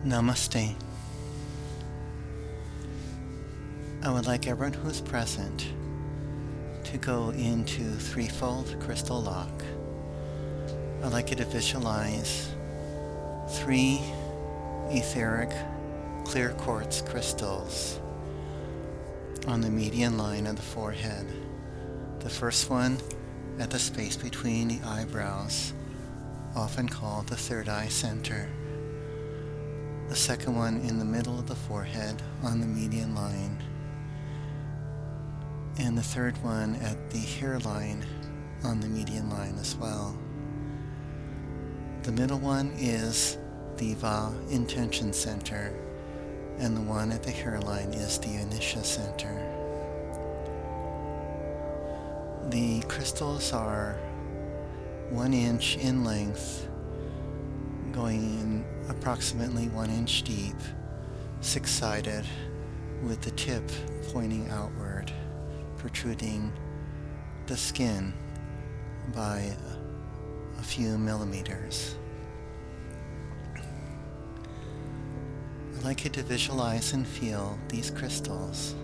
Namaste. I would like everyone who is present to go into Threefold Crystal Lock. I'd like you to visualize 3 etheric clear quartz crystals on the median line of the forehead. The first one at the space between the eyebrows, often called the third eye center. The second one in the middle of the forehead on the median line. And the third one at the hairline on the median line as well. The middle one is the Va intention center, and the one at the hairline is the Anisha center. The crystals are 1 inch in length, going in approximately 1 inch deep, 6-sided, with the tip pointing outward, protruding the skin by a few millimeters. I'd like you to visualize and feel these crystals,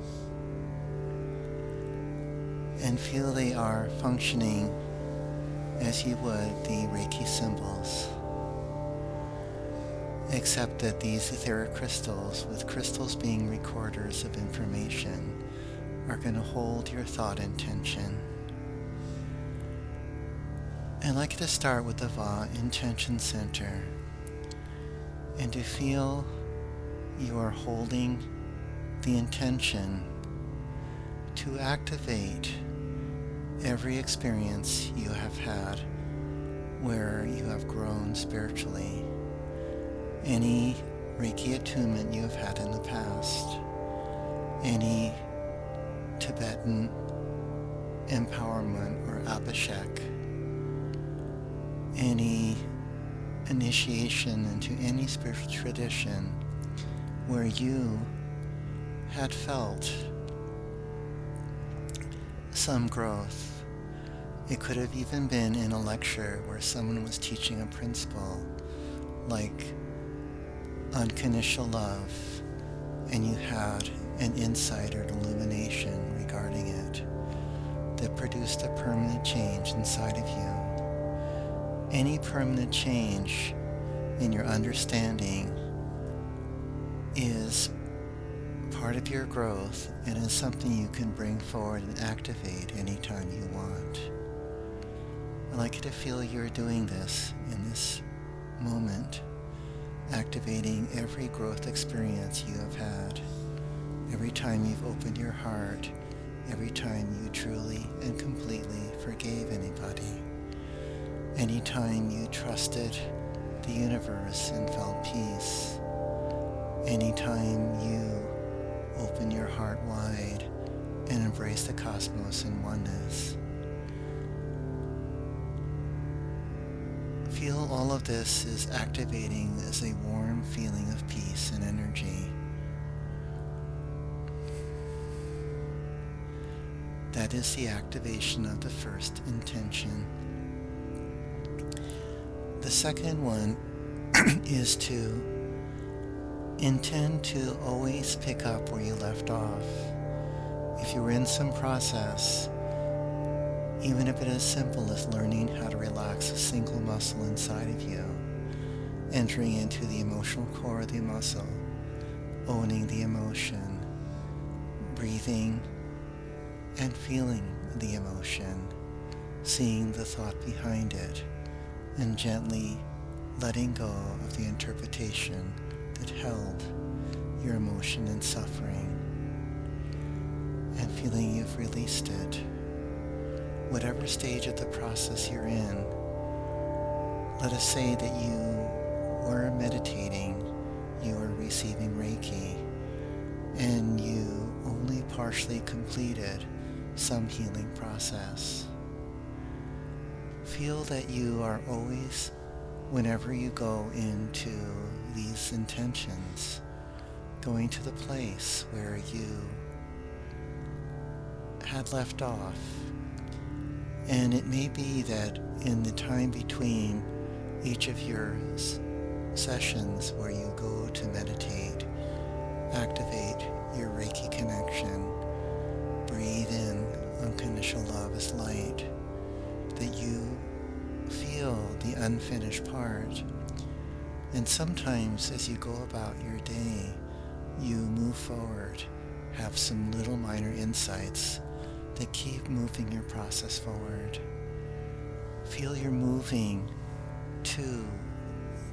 and feel they are functioning as you would the Reiki symbols, except that these etheric crystals, with crystals being recorders of information, are going to hold your thought intention. I'd like you to start with the Va intention center, and to feel you are holding the intention to activate every experience you have had where you have grown spiritually, any Reiki attunement you have had in the past, any Tibetan empowerment or abhishek, any initiation into any spiritual tradition where you had felt some growth. It could have even been in a lecture where someone was teaching a principle like unconditional love, and you had an insight or an illumination regarding it that produced a permanent change inside of you. Any permanent change in your understanding is part of your growth and is something you can bring forward and activate anytime you want. I'd like you to feel you're doing this in this moment, activating every growth experience you have had, every time you've opened your heart, every time you truly and completely forgave anybody, any time you trusted the universe and felt peace, any time you open your heart wide and embrace the cosmos in oneness. Feel all of this is activating as a warm feeling of peace and energy. That is the activation of the first intention. The second one is to intend to always pick up where you left off. If you were in some process, even if it is simple as learning how to relax a single muscle inside of you, entering into the emotional core of the muscle, owning the emotion, breathing and feeling the emotion, seeing the thought behind it, and gently letting go of the interpretation that held your emotion and suffering, and feeling you've released it. Whatever stage of the process you're in, let us say that you were meditating, you were receiving Reiki, and you only partially completed some healing process. Feel that you are always, whenever you go into these intentions, going to the place where you had left off. And it may be that in the time between each of your sessions where you go to meditate, activate your Reiki connection, breathe in unconditional love as light, that you feel the unfinished part. And sometimes as you go about your day, you move forward, have some little minor insights that keep moving your process forward. Feel you're moving to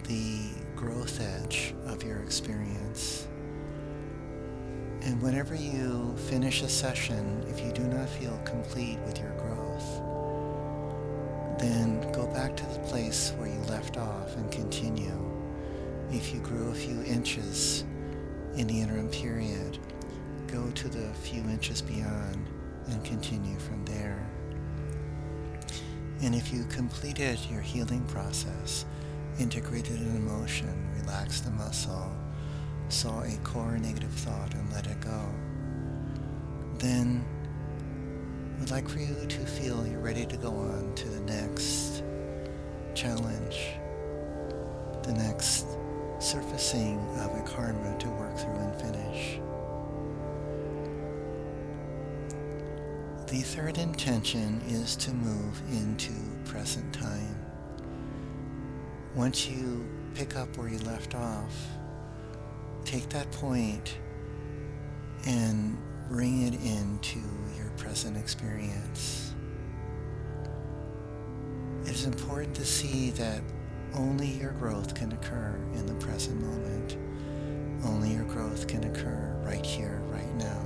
the growth edge of your experience. And whenever you finish a session, if you do not feel complete with your growth, then go back to the place where you left off and continue. If you grew a few inches in the interim period, go to the few inches beyond and continue from there. And if you completed your healing process, integrated an emotion, relaxed the muscle, saw a core negative thought and let it go, then we'd like for you to feel you're ready to go on to the next challenge, the next surfacing of a karma to work through and finish. The third intention is to move into present time. Once you pick up where you left off, take that point and bring it into your present experience. It is important to see that only your growth can occur in the present moment. Only your growth can occur right here, right now,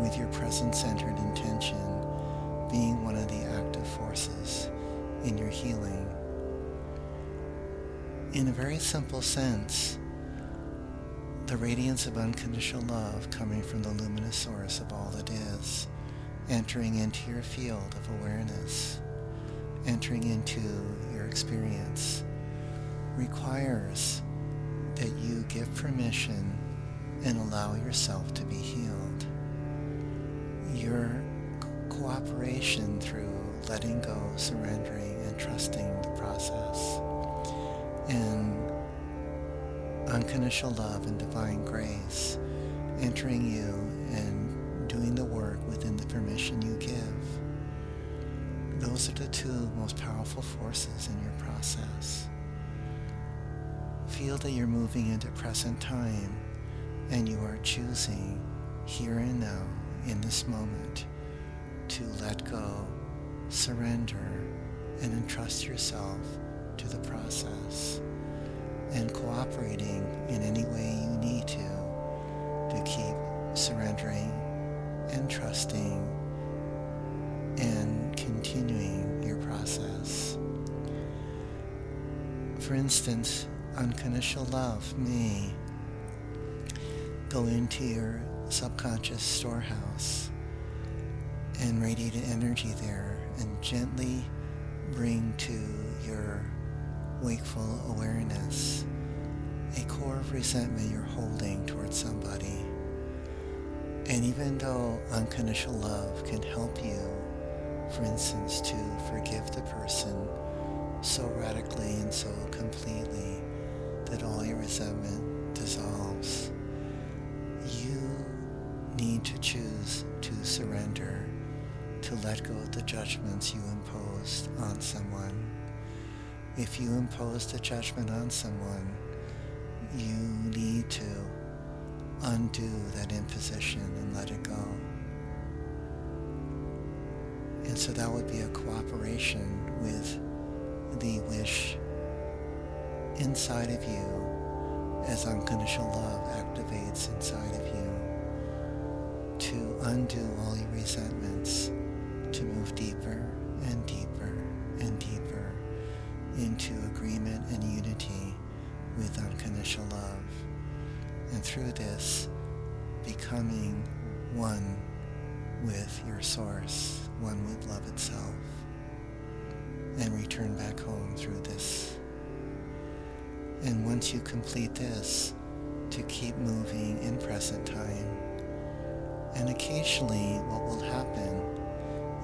with your present-centered intention being one of the active forces in your healing. In a very simple sense, the radiance of unconditional love coming from the luminous source of all that is, entering into your field of awareness, entering into your experience, requires that you give permission and allow yourself to be healed. Your cooperation through letting go, surrendering, and trusting the process, and unconditional love and divine grace entering you and doing the work within the permission you give. Those are the two most powerful forces in your process. Feel that you're moving into present time and you are choosing here and now in this moment to let go, surrender, and entrust yourself to the process, and cooperating in any way you need to keep surrendering and trusting and continuing your process. For instance, unconditional love may go into your subconscious storehouse and radiate energy there and gently bring to your wakeful awareness a core of resentment you're holding towards somebody. And even though unconditional love can help you, for instance, to forgive the person so radically and so completely that all your resentment dissolves, you need to choose to surrender, to let go of the judgments you imposed on someone. If you impose the judgment on someone, you need to undo that imposition and let it go. And so that would be a cooperation with the wish inside of you as unconditional love activates inside of you to undo all your resentments, to move deeper and deeper and deeper into agreement and unity with unconditional love. And through this, becoming one with your source, one with love itself, and return back home through this. And once you complete this, to keep moving in present time. And occasionally what will happen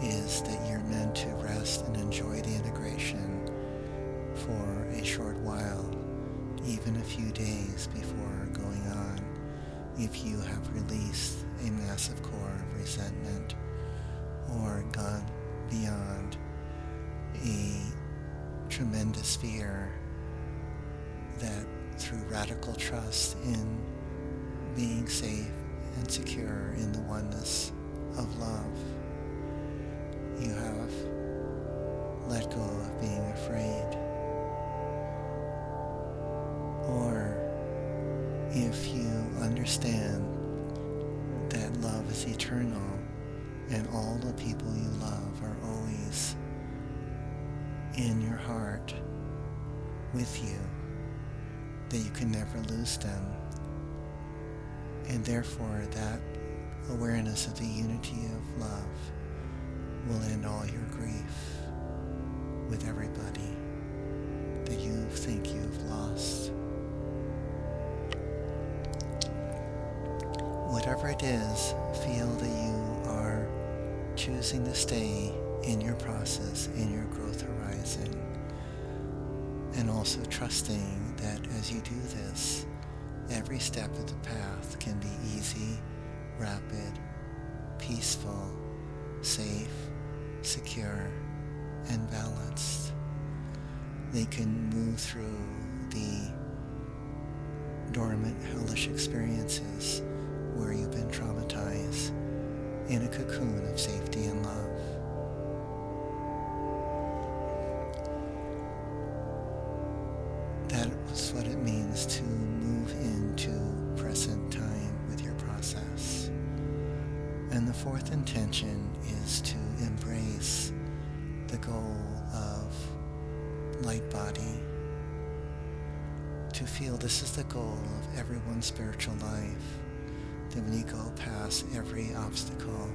is that you're meant to rest and enjoy the integration for a short while even a few days before going on, if you have released a massive core of resentment or gone beyond a tremendous fear, that through radical trust in being safe and secure in the oneness of love, you have let go of being afraid. Or if you understand that love is eternal and all the people you love are always in your heart with you, that you can never lose them, and therefore that awareness of the unity of love will end all your grief with everybody that you think you've lost. Whatever it is, feel that you are choosing to stay in your process, in your growth horizon, and also trusting that as you do this, every step of the path can be easy, rapid, peaceful, safe, secure, and balanced. They can move through the dormant, hellish experiences where you've been traumatized in a cocoon of safety and love. That is what it means to move into present time with your process. And the fourth intention is to embrace the goal of light body, to feel this is the goal of everyone's spiritual life, that when you go past every obstacle,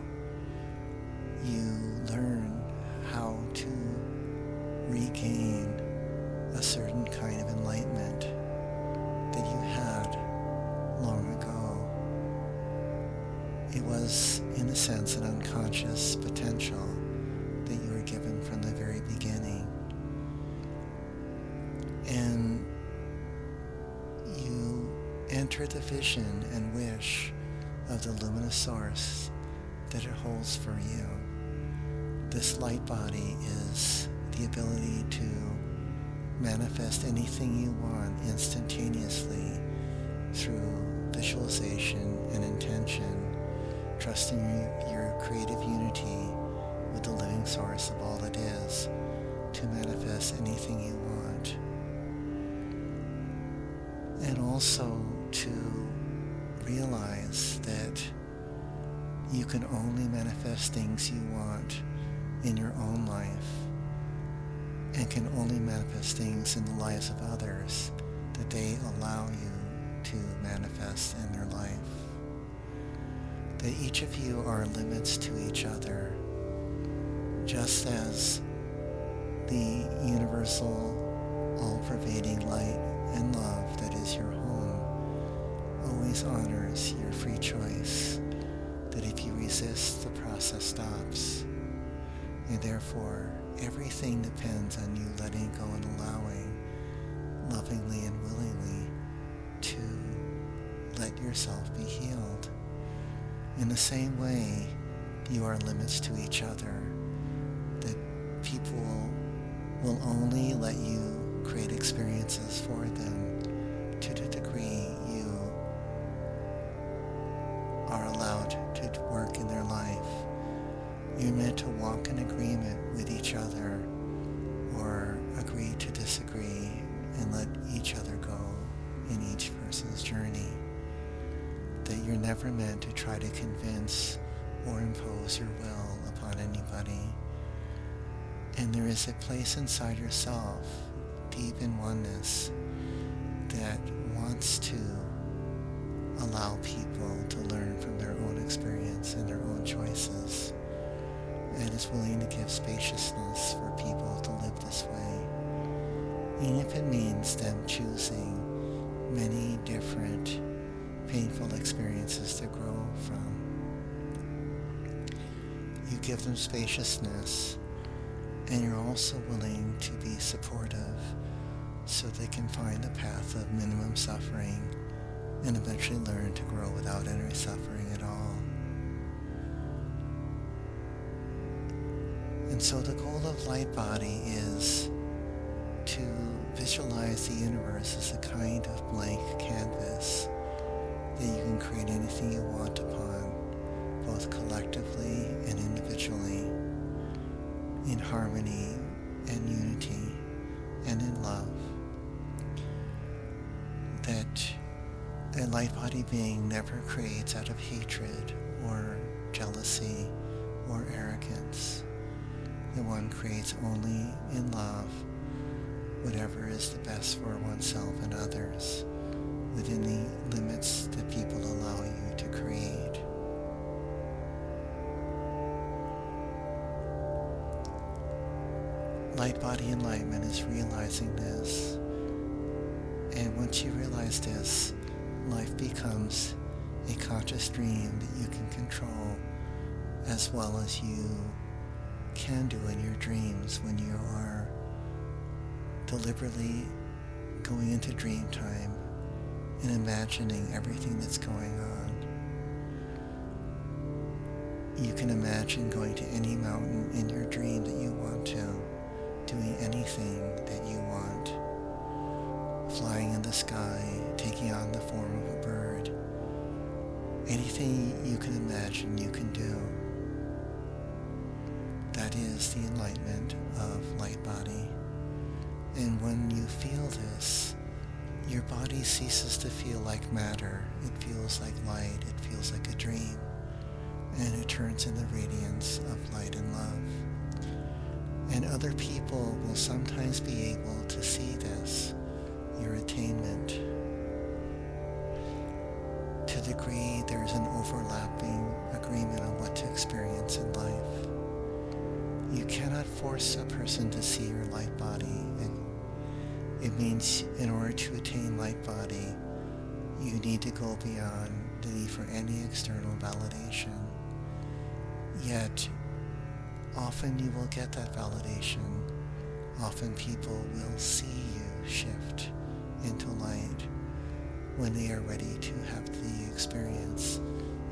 you learn how to regain a certain kind of enlightenment that you had long ago. It was, in a sense, an unconscious potential that you were given from the very beginning. And you enter the vision and wish of the luminous source that it holds for you. This light body is the ability to manifest anything you want instantaneously through visualization and intention, trusting your creative unity with the living source of all that is to manifest anything you want. And also to realize that you can only manifest things you want in your own life, and can only manifest things in the lives of others that they allow you to manifest in their life. That each of you are limits to each other, just as the universal, all-pervading light and love that is your home always honors your free choice, that if you resist, the process stops. And therefore, everything depends on you letting go and allowing, lovingly and willingly, to let yourself be healed. In the same way, you are limits to each other, that people will only let you create experiences for them to the degree you are allowed to work in their life. You're meant to walk in agreement with each other, or agree to disagree and let each other go in each person's journey. That you're never meant to try to convince or impose your will upon anybody. And there is a place inside yourself, deep in oneness, that wants to allow people to learn from their own experience and their own choices, and is willing to give spaciousness for people to live this way, even if it means them choosing many different painful experiences to grow from. You give them spaciousness, and you're also willing to be supportive so they can find the path of minimum suffering and eventually learn to grow without any suffering at all. And so the goal of Light Body is to visualize the universe as a kind of blank canvas that you can create anything you want upon, both collectively and individually, in harmony and unity and in love. That a light body being never creates out of hatred or jealousy or arrogance. The one creates only in love whatever is the best for oneself and others within the limits that people allow you to create. Light body enlightenment is realizing this. And once you realize this, life becomes a conscious dream that you can control as well as you can do in your dreams when you are deliberately going into dream time and imagining everything that's going on. You can imagine going to any mountain in your dream that you want to, doing anything that you want, flying in the sky, taking on the form of a bird. Anything you can imagine you can do. That is the enlightenment of light body. And when you feel this, your body ceases to feel like matter. It feels like light. It feels like a dream. And it turns in the radiance of light and love. And other people will sometimes be able to see this, your attainment. To the degree there is an overlapping agreement on what to experience in life. You cannot force a person to see your light body. It means in order to attain light body, you need to go beyond the need for any external validation. Yet, often you will get that validation. Often people will see you shift into light when they are ready to have the experience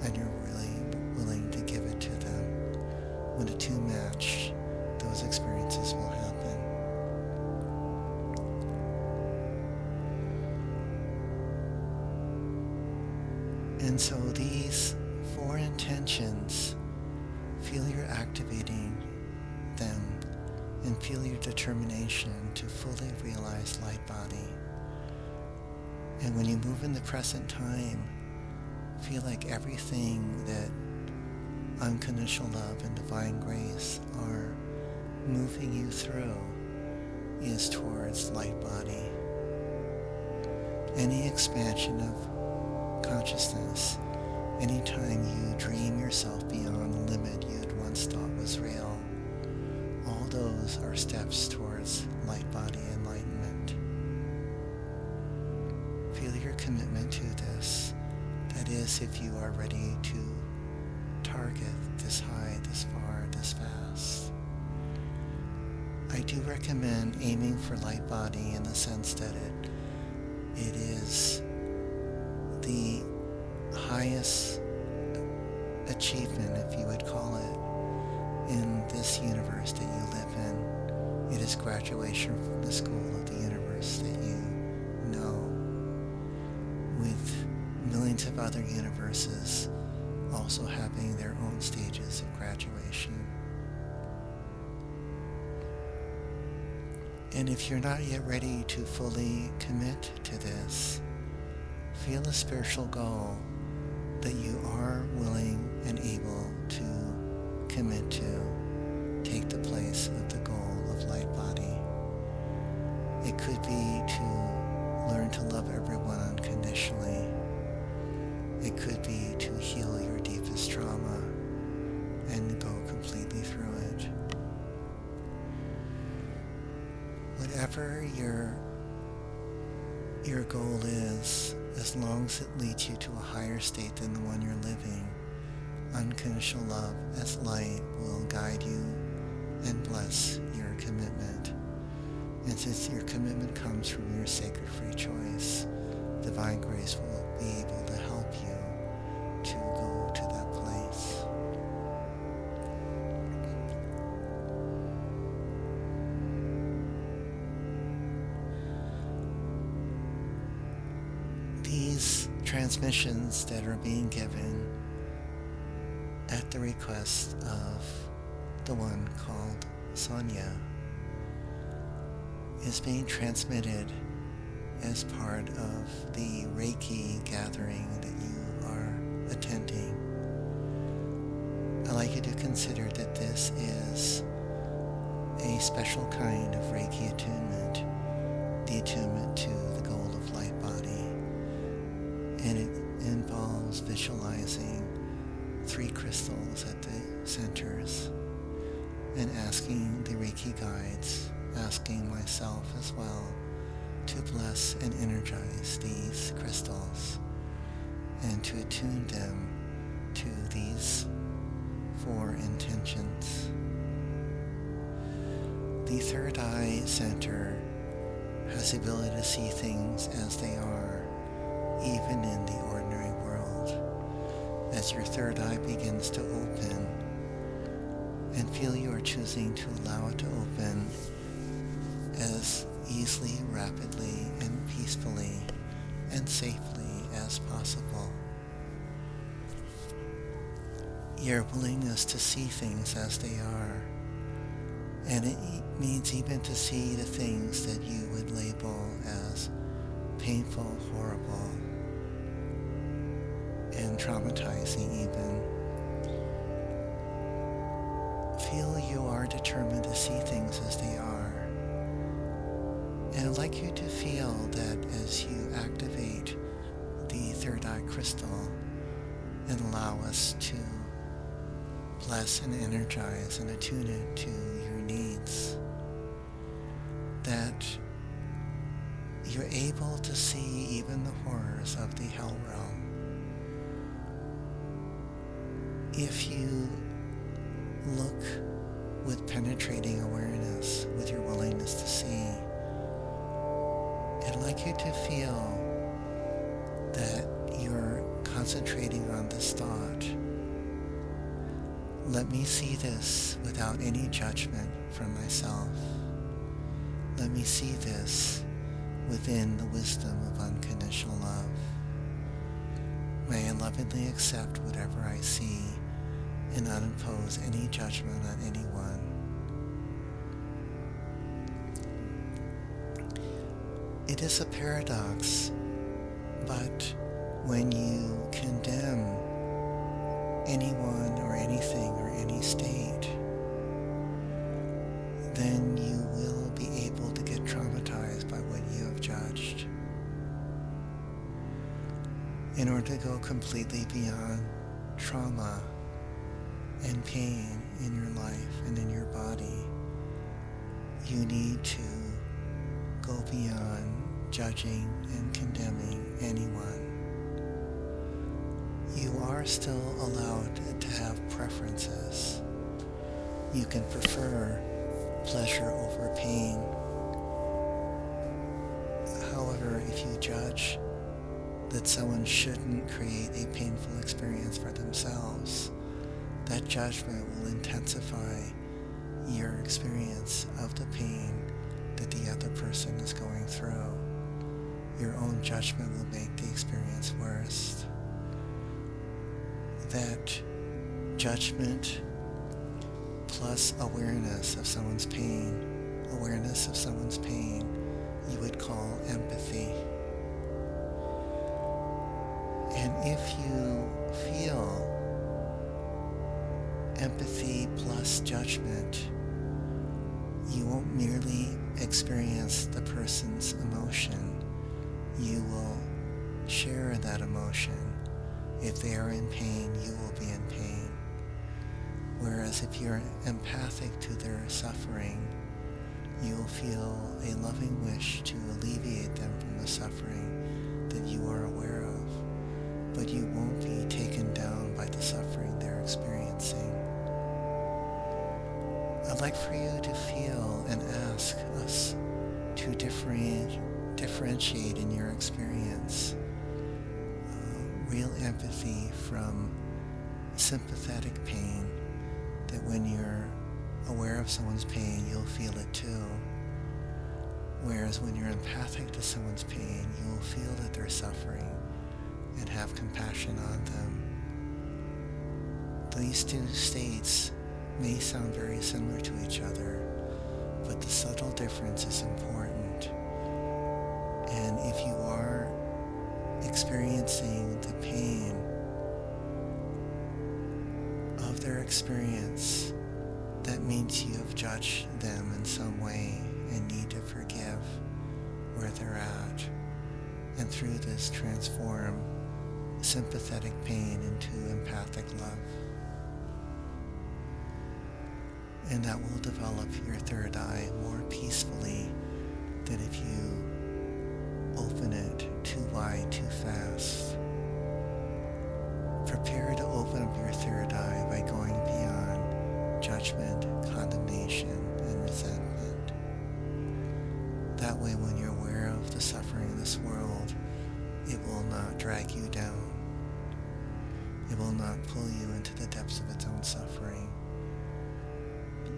and you're really willing to give it to them. When the two match, those experiences will happen. And so these 4 intentions, feel you're activating them and feel your determination to fully realize light body. And when you move in the present time, feel like everything that unconditional love and divine grace are moving you through is towards light body. Any expansion of consciousness, anytime you dream yourself beyond the limit you had once thought was real, all those are steps towards light body enlightenment. Feel your commitment to this. That is, if you are ready to target this high, this far, this fast. I do recommend aiming for light body in the sense that it is the highest achievement, if you would call it, in this universe that you live in. It is graduation from the school of the universe that you know, with millions of other universes also having their own stages of graduation. And if you're not yet ready to fully commit to this, feel a spiritual goal that you are willing and able to commit to take the place of the goal of light body. It could be to learn to love everyone unconditionally. It could be to heal your deepest trauma and go completely through it. Whatever your goal is, as long as it leads you to a higher state than the one you're living, unconditional love as light will guide you and bless your commitment. And since your commitment comes from your sacred free choice, divine grace will be able to help you to go to that place. These transmissions that are being given at the request of the one called Sonia is being transmitted as part of the Reiki gathering that you are attending. I'd like you to consider that this is a special kind of Reiki attunement, the attunement to the goal of light body, and it involves visualizing 3 crystals at the centers and asking the Reiki guides, asking myself as well, to bless and energize these crystals and to attune them to these 4 intentions. The third eye center has the ability to see things as they are, even in the ordinary world. As your third eye begins to open and feel you are choosing to allow it to open as easily, rapidly, and peacefully, and safely as possible. Your willingness to see things as they are, and it means even to see the things that you would label as painful, horrible, and traumatizing even. Feel you are determined to see things as they are. And I'd like you to feel that as you activate the third eye crystal and allow us to bless and energize and attune it to your needs, that you're able to see even the horrors of the hell realm. If you look with penetrating awareness, with your willingness to see, I'd like you to feel that you're concentrating on this thought. Let me see this without any judgment from myself. Let me see this within the wisdom of unconditional love. May I lovingly accept whatever I see and not impose any judgment on anyone. It is a paradox, but when you condemn anyone or anything or any state, then you will be able to get traumatized by what you have judged. In order to go completely beyond trauma and pain in your life and in your body, you need to go beyond judging and condemning anyone. You are still allowed to have preferences. You can prefer pleasure over pain. However, if you judge that someone shouldn't create a painful experience for themselves, that judgment will intensify your experience of the pain that the other person is going through. Your own judgment will make the experience worse. That judgment plus awareness of someone's pain, you would call empathy. And if you feel empathy plus judgment, you won't merely experience the person's emotion. You will share in that emotion. If they are in pain, you will be in pain. Whereas if you're empathic to their suffering, you'll feel a loving wish to alleviate them from the suffering that you are aware of, but you won't be taken down by the suffering they're experiencing. I'd like for you to feel and ask us to differentiate in your experience real empathy from sympathetic pain, that when you're aware of someone's pain, you'll feel it too. Whereas when you're empathic to someone's pain, you will feel that they're suffering and have compassion on them. These two states may sound very similar to each other, but the subtle difference is important. And if you are experiencing the pain of their experience, that means you have judged them in some way and need to forgive where they're at, and through this transform sympathetic pain into empathic love. And that will develop your third eye more peacefully than if you open it too wide, too fast. Prepare to open up your third eye by going beyond judgment, condemnation, and resentment. That way, when you're aware of the suffering in this world, it will not drag you down. It will not pull you into the depths of its own suffering.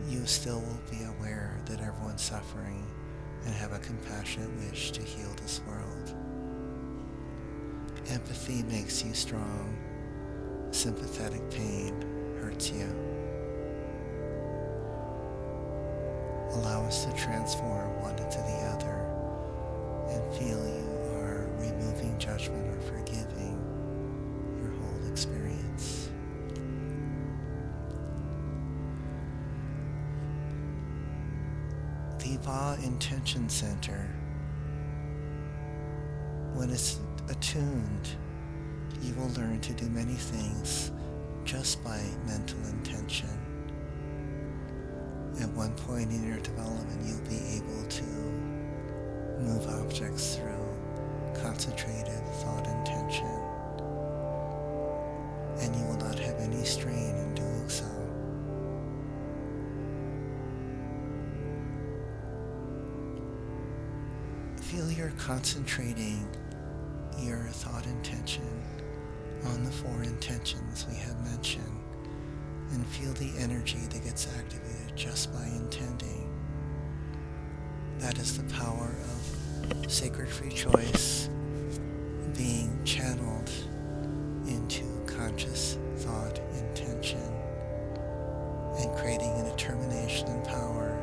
You still will be aware that everyone's suffering and have a compassionate wish to heal this world. Empathy makes you strong. Sympathetic pain hurts you. Allow us to transform one into the other and feel you are removing judgment or forgiving your whole experience. The Va Intention Center, when it's attuned, you will learn to do many things just by mental intention. At one point in your development, you'll be able to move objects through concentrated thought intention, and you will not have any strain in doing so. Feel you're concentrating your thought intention on the four intentions we have mentioned, and feel the energy that gets activated just by intending. That is the power of sacred free choice being channeled into conscious thought intention and creating a determination and power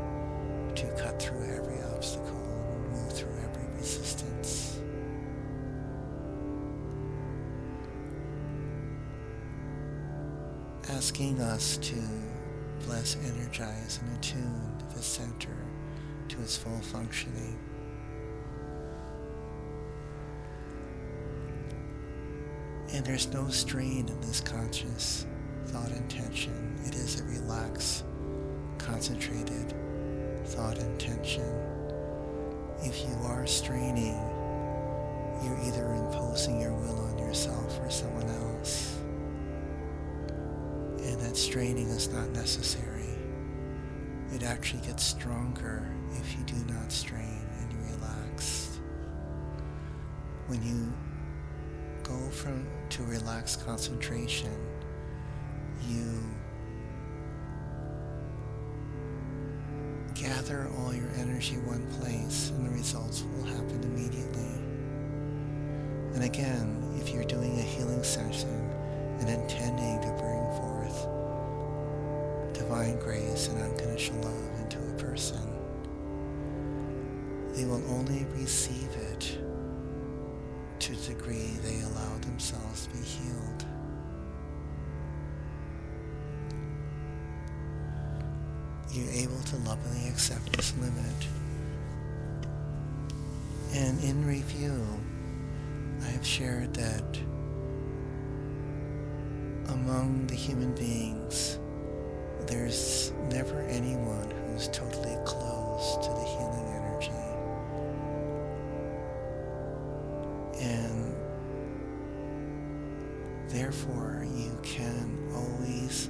to cut through every obstacle and move through every resistance. Asking us to bless, energize, and attune the center to its full functioning. And there's no strain in this conscious thought intention. It is a relaxed, concentrated thought intention. If you are straining, you're either imposing your will on yourself or someone else. And that straining is not necessary. It actually gets stronger if you do not strain and you relax. When you go to relaxed concentration, you gather all your energy in one place, and the results will happen immediately. And again, if you're doing a healing session and intending to bring forth divine grace and unconditional love into a person, they will only receive it to the degree they allow themselves to be healed. You're able to lovingly accept this limit. And in review, I have shared that among the human beings, there's never anyone who's totally closed to the healing energy. And therefore, you can always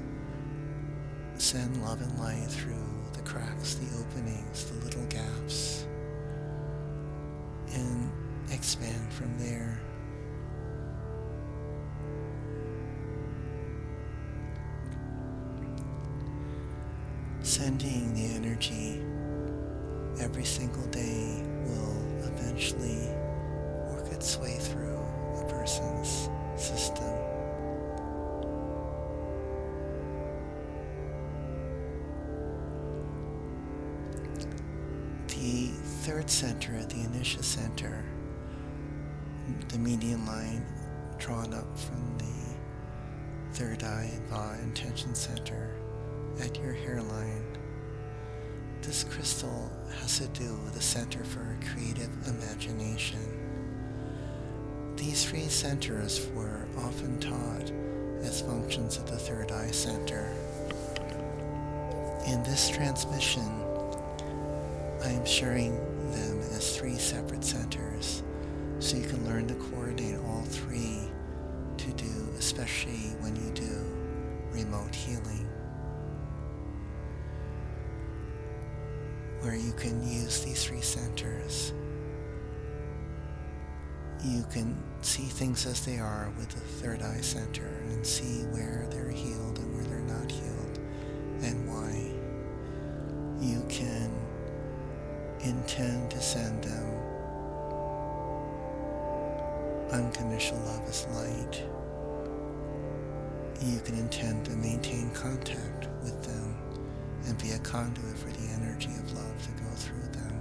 send love and light through the cracks, the openings, the little gaps, and expand from there. Sending the energy every single day will eventually work its way through a person's system. The third center, the Anisha center, the median line drawn up from the third eye Va intention center at your hairline. This crystal has to do with the Center for Creative Imagination. These three centers were often taught as functions of the third eye center. In this transmission, I am sharing them as three separate centers, so you can learn to coordinate all three to do, especially when you do remote healing, where you can use these three centers. You can see things as they are with the third eye center and see where they're healed and where they're not healed and why. You can intend to send them unconditional love as light. You can intend to maintain contact with them and be a conduit for the energy of love to go through them.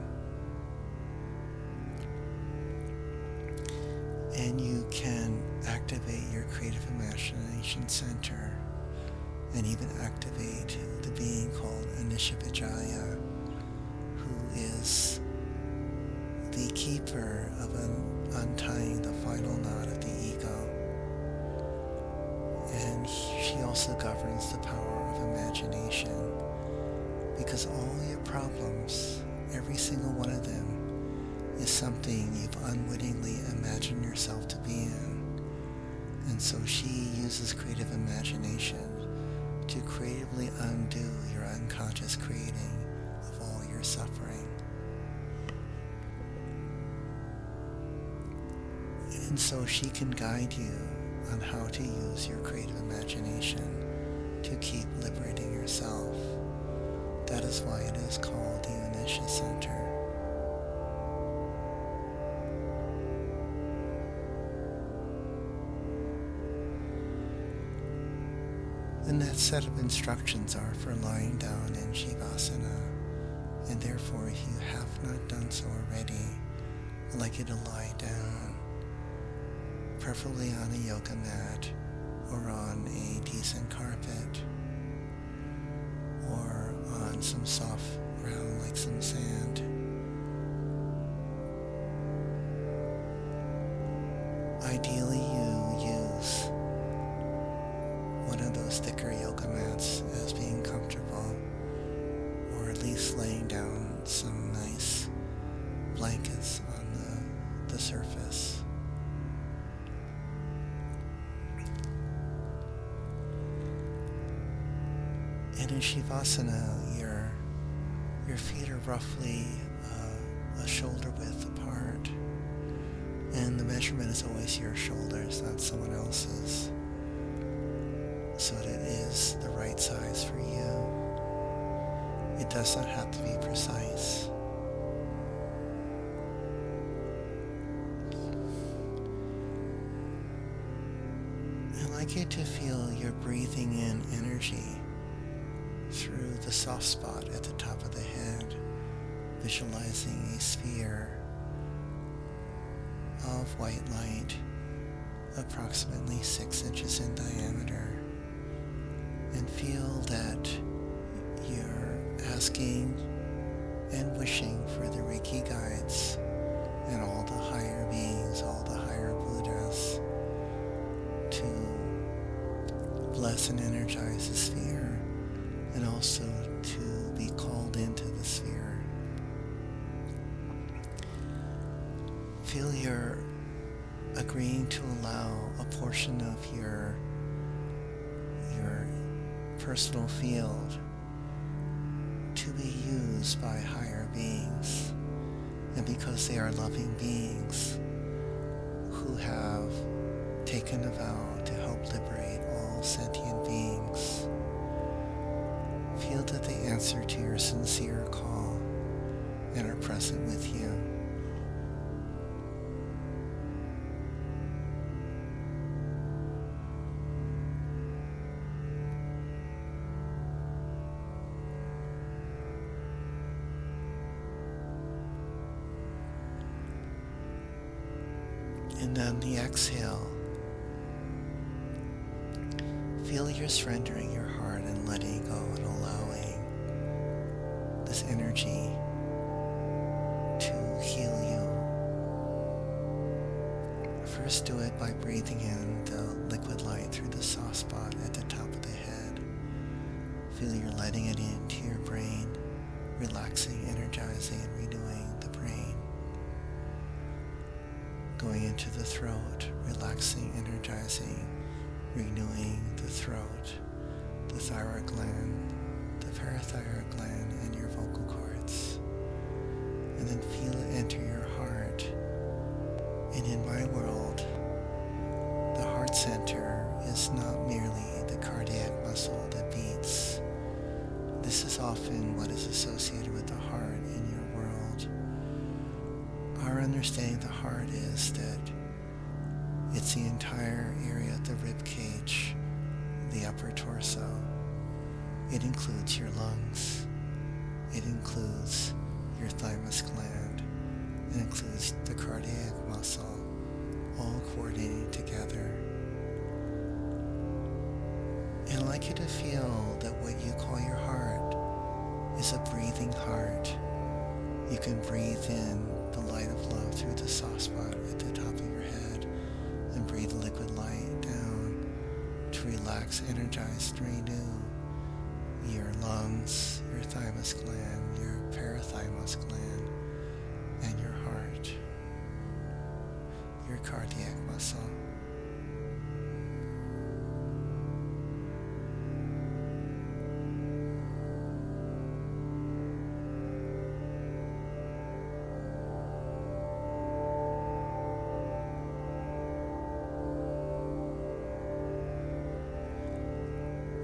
And you can activate your creative imagination center and even activate the being called Anisha Vijaya, who is the keeper of untying the final knot of the ego. And she also governs the power of imagination, because all your problems, every single one of them, is something you've unwittingly imagined yourself to be in. And so she uses creative imagination to creatively undo your unconscious creating of all your suffering. And so she can guide you on how to use your creative imagination to keep liberating yourself. That is why it is called the Anisha Center. The next set of instructions are for lying down in Shavasana, and therefore if you have not done so already, I'd like you to lie down, preferably on a yoga mat or on a decent carpet or on some soft ground like some sand. Ideally you use one of those thicker yoga mats as being comfortable, or at least laying down some nice blankets on the surface. And in Shavasana, your feet are roughly a shoulder width apart, and the measurement is always your shoulders, not someone else's, so that it is the right size for you. It does not have to be precise. I'd like you to feel you're breathing in energy through the soft spot at the top of the head, visualizing a sphere of white light approximately 6 inches in diameter, and feel that you're asking and wishing for the Reiki guides and all the higher beings, all the higher Buddhas, to bless and energize the sphere, and also to be called into the sphere. Feel you're agreeing to allow a portion of your personal field to be used by higher beings, and because they are loving beings who have taken a vow to help liberate all sentient beings. Feel that they answer to your sincere call and are present with you. And on the exhale, feel you're surrendering your heart and letting go and allowing this energy to heal you. First do it by breathing in the liquid light through the soft spot at the top of the head. Feel you're letting it into your brain, relaxing, energizing, and renewing the brain. Going into the throat, relaxing, energizing, renewing the throat, the thyroid gland, the parathyroid gland, and your vocal cords. And then feel it enter your heart. And in my world, the heart center is not merely the cardiac muscle that beats. This is often what is associated with the heart in your world. Our understanding of the heart is that it's the entire area of the rib cage, the upper torso. It includes your lungs. It includes your thymus gland. It includes the cardiac muscle, all coordinating together. And I'd like you to feel that what you call your heart is a breathing heart. You can breathe in the light of love through the soft spot at the top of your head and breathe the liquid light down to relax, energize, renew your lungs, your thymus gland, your parathymus gland, and your heart, your cardiac muscle.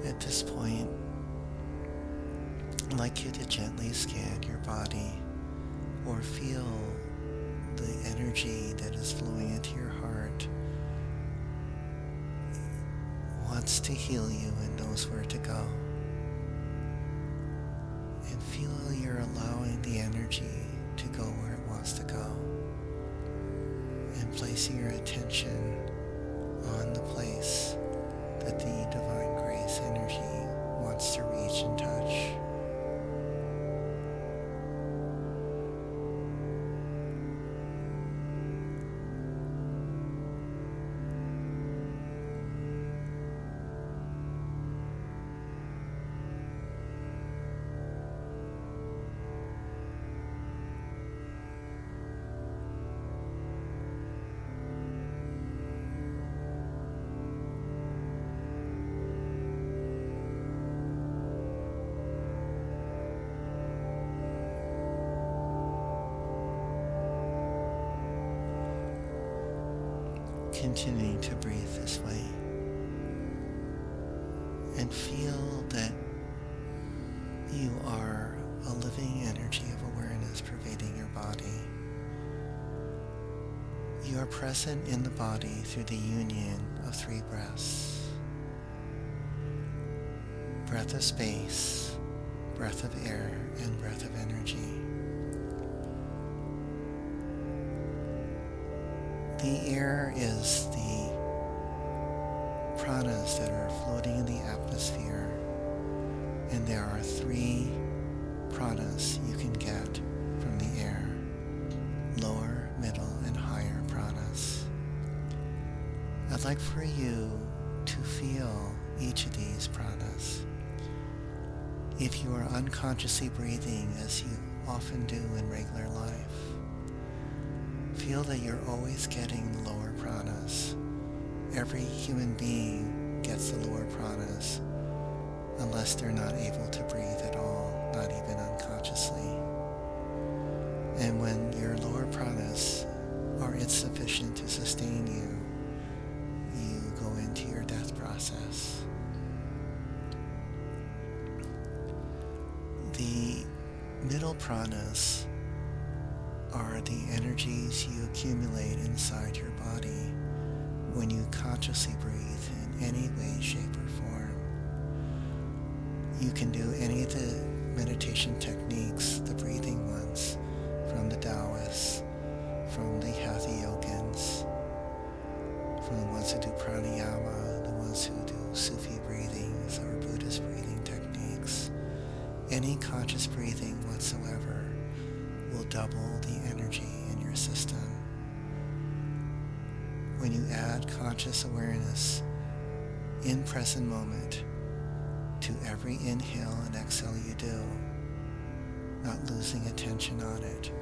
At this point, I'd like you to gently scan your body or feel the energy that is flowing into your heart. Wants to heal you and knows where to go. And feel you're allowing the energy to go where it wants to go. And placing your attention on the place that the divine grace energy wants to reach and touch. Continuing to breathe this way and feel that you are a living energy of awareness pervading your body. You are present in the body through the union of three breaths. Breath of space, breath of air, and breath of energy. The air is the pranas that are floating in the atmosphere, and there are three pranas you can get from the air: lower, middle, and higher pranas. I'd like for you to feel each of these pranas. If you are unconsciously breathing, as you often do in regular life, feel that you're always getting the lower pranas. Every human being gets the lower pranas unless they're not able to breathe at all, not even unconsciously. And when your lower pranas are insufficient to sustain you, you go into your death process. The middle pranas are the energies you accumulate inside your body when you consciously breathe in any way, shape, or form. You can do any of the meditation techniques, the breathing ones, from the Taoists, from the Hatha Yogins, from the ones who do pranayama, the ones who do Sufi breathings or Buddhist breathing techniques. Any conscious breathing whatsoever will double the energy in your system. When you add conscious awareness in present moment to every inhale and exhale you do, not losing attention on it,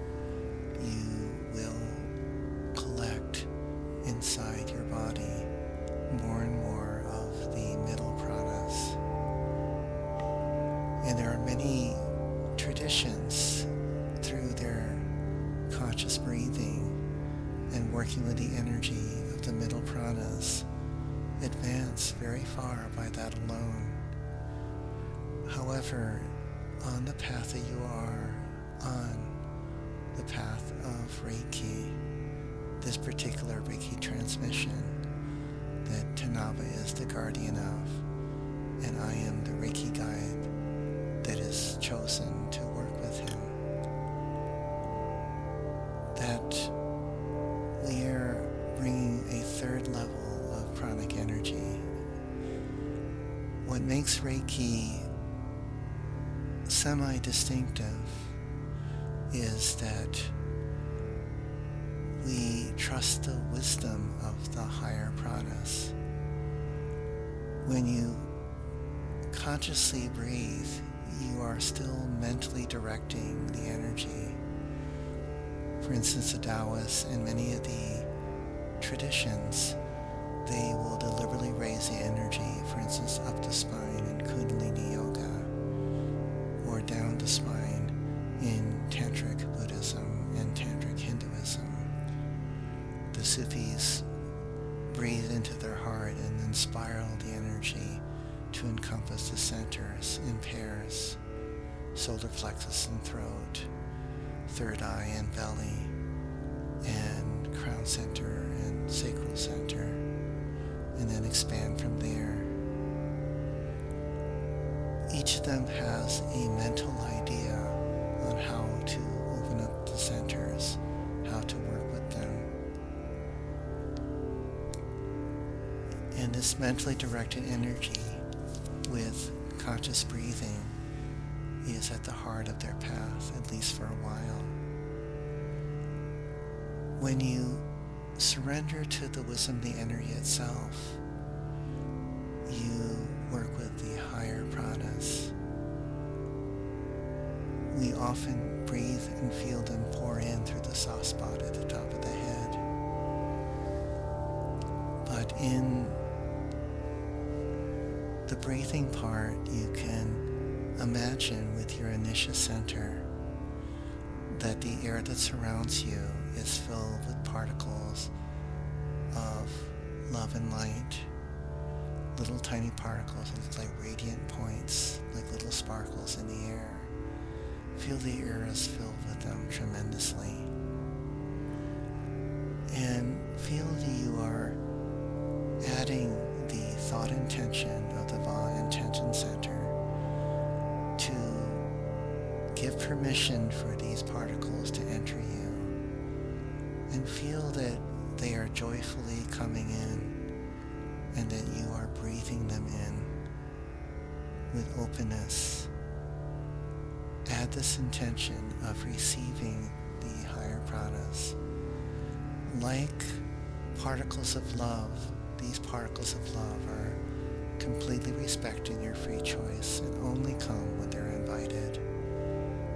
you will collect inside your body more and more of the middle pranas. And there are many traditions through their conscious breathing and working with the energy of the middle pranas advance very far by that alone. However, on the path that you are on, the path of Reiki, this particular Reiki transmission that Tanaba is the guardian of, and I am the Reiki guide that is chosen to work with him, that we are bringing a third level of pranic energy. What makes Reiki semi-distinctive is that we trust the wisdom of the higher pranas. When you consciously breathe, you are still mentally directing the energy. For instance, the Taoists and many of the traditions, they will deliberately raise the energy, for instance, up the spine in Kundalini Yoga, or down the spine in Tantric Buddhism and Tantric Hinduism. The Sufis breathe into their heart and then spiral the energy to encompass the centers in pairs, solar plexus and throat, third eye and belly, and crown center and sacral center, and then expand from there. Each of them has a mental idea on how to open up the centers, how to work with them. And this mentally directed energy with conscious breathing is at the heart of their path, at least for a while. When you surrender to the wisdom of the energy itself, you work with the higher pranas. We often breathe and feel them pour in through the soft spot at the top of the head. But in the breathing part, you can imagine with your Anisha center that the air that surrounds you is filled with particles of love and light, little tiny particles that look like radiant points, like little sparkles in the air. Feel the air is filled with them tremendously. And feel that you are adding the thought intention of the Va Intention Center to give permission for these particles to enter you, and feel that they are joyfully coming in and that you are breathing them in with openness. Add this intention of receiving the higher pranas. Like particles of love, these particles of love are completely respecting your free choice and only come when they're invited.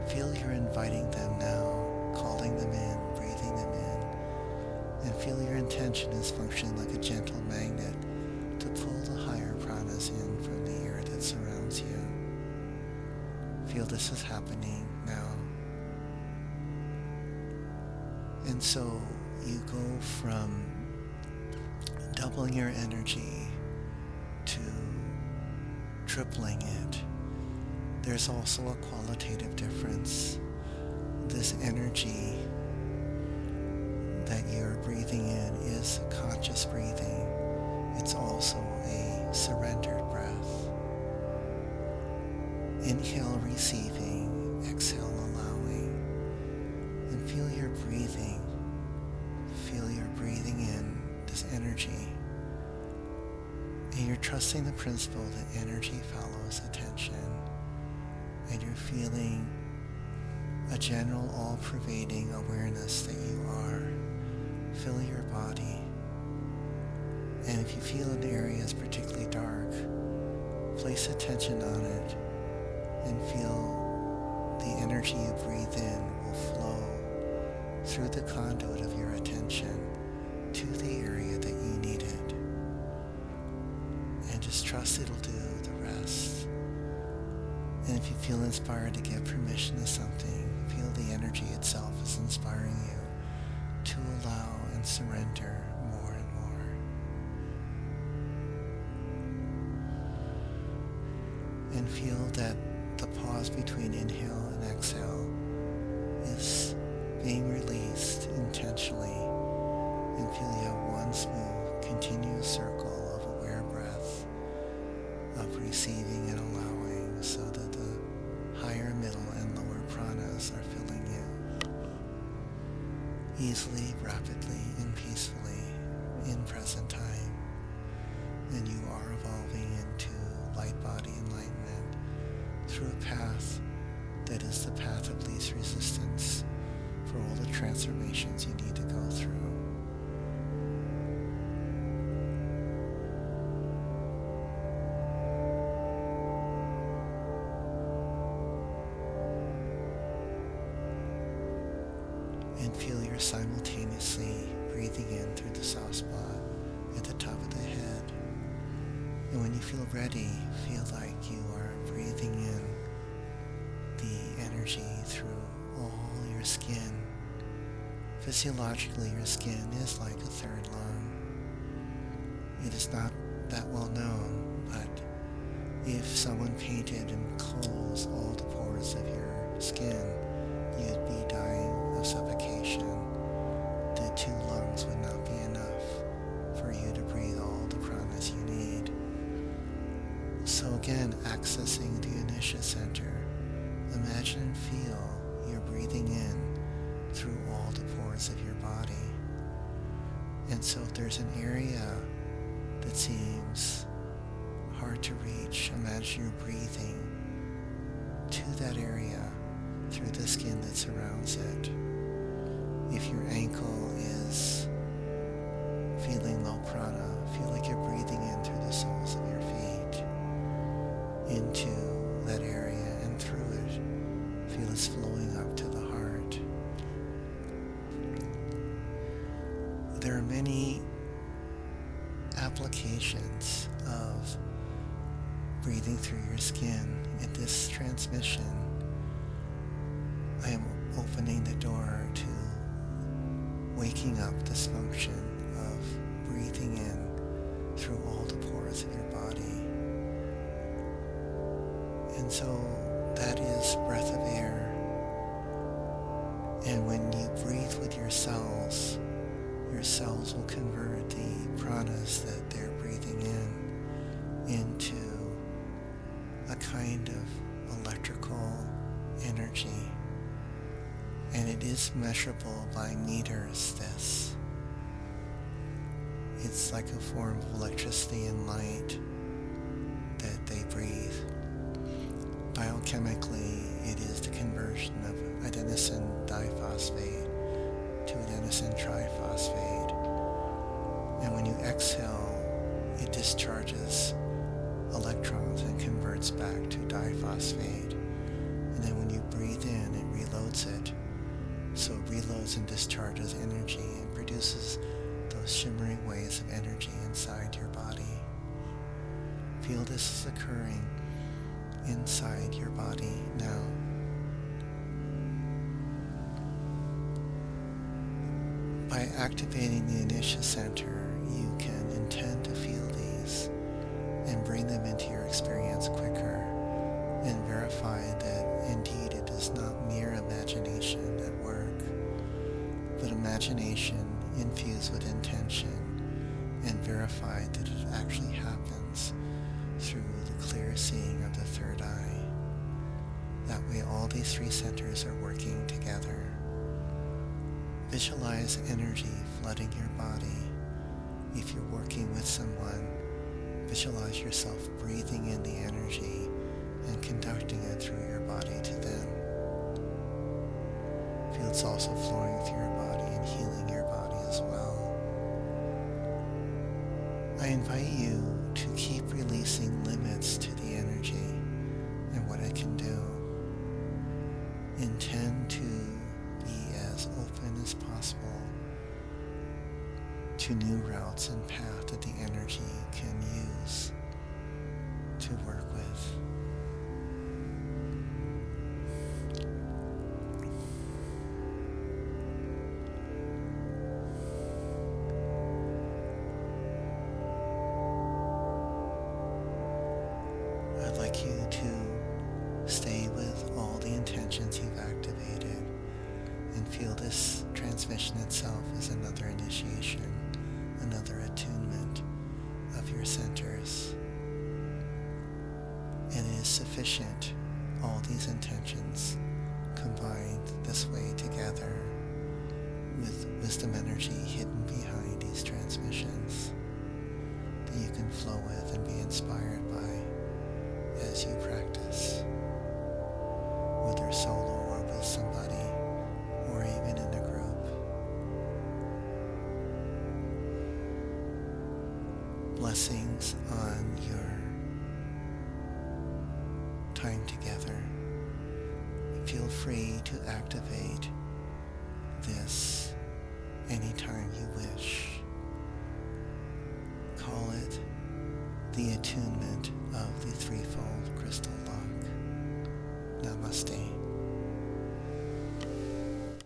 Feel you're inviting them now, calling them in, breathing them in, and feel your intention is functioning like a gentle magnet to pull the higher pranas in from the air that surrounds you. Feel this is happening now. And so you go from doubling your energy to tripling it. There's also a qualitative difference. This energy that you're breathing in is conscious breathing. It's also a surrendered breath. Inhale, receiving. Exhale, allowing. And feel your breathing. Feel your breathing in this energy. And you're trusting the principle that energy follows attention. And you're feeling a general all-pervading awareness that you are. Fill your body. And if you feel an area is particularly dark, place attention on it and feel the energy you breathe in will flow through the conduit of your attention to the area that you need it. And just trust it'll do the rest. And if you feel inspired to give permission to something, feel the energy itself is inspiring you to allow and surrender more and more. And feel that the pause between inhale and exhale is being released intentionally, and feel you have one smooth, continuous circle of aware breath, of receiving and allowing, so that the higher, middle, and lower pranas are filling you easily, rapidly, and peacefully in present time. And you are evolving into light body enlightenment through a path that is the path of least resistance for all the transformations you need to go through. And feel you're simultaneously breathing in through the soft spot at the top of the head. And when you feel ready, feel like you are breathing in the energy through all your skin. Physiologically, your skin is like a third lung. It is not that well known, but if someone painted and closed all the pores of your skin, you'd be dying of suffocation. The 2 lungs would not be enough for you to breathe all the pranas you need. So again, accessing the Unisha Center, imagine and feel you're breathing in through all the pores of your body. And so if there's an area that seems hard to reach, imagine you're breathing to that area through the skin that surrounds it. If your ankle is feeling low prana, feel like you're breathing in through the soles of your feet into that area and through it. Feel it's flowing up to the heart. There are many applications of breathing through your skin. In this transmission, I am opening the door to waking up this function of breathing in through all the pores of your body. And so that is breath of air. And when you breathe with your cells will convert the pranas that they're breathing in into a kind of electrical energy. And it is measurable by meters, this. It's like a form of electricity and light that they breathe. Biochemically, it is the conversion of adenosine diphosphate to adenosine triphosphate. And when you exhale, it discharges electrons and converts back to diphosphate. And then when you breathe in, it reloads it. So it reloads and discharges energy and produces those shimmering waves of energy inside your body. Feel this is occurring inside your body now. By activating the Inisha Center, you can intend to feel these and bring them into your experience quicker and verify that indeed it is not mere imagination at work, but imagination infused with intention, and verify that it actually happens through the clear seeing of the third eye. That way all these three centers are working together. Visualize energy flooding your body. If you're working with someone, visualize yourself breathing in the energy and conducting it through your body to them. Feel it's also flowing through your body and healing your body as well. I invite you to keep releasing limits to the energy and what it can do. Intend to be as open as possible to new routes and paths that the energy can use to work with. I'd like you to stay with all the intentions you've activated and feel this transmission itself as another initiation, another attunement of your centers. And it is sufficient, all these intentions combined this way together with wisdom energy hidden behind these transmissions that you can flow with and be inspired by as you practice, whether solo or with somebody, or even in a group. Blessings on your time together. Feel free to activate this anytime you wish. Call it the attunement of the threefold crystal lock. Namaste.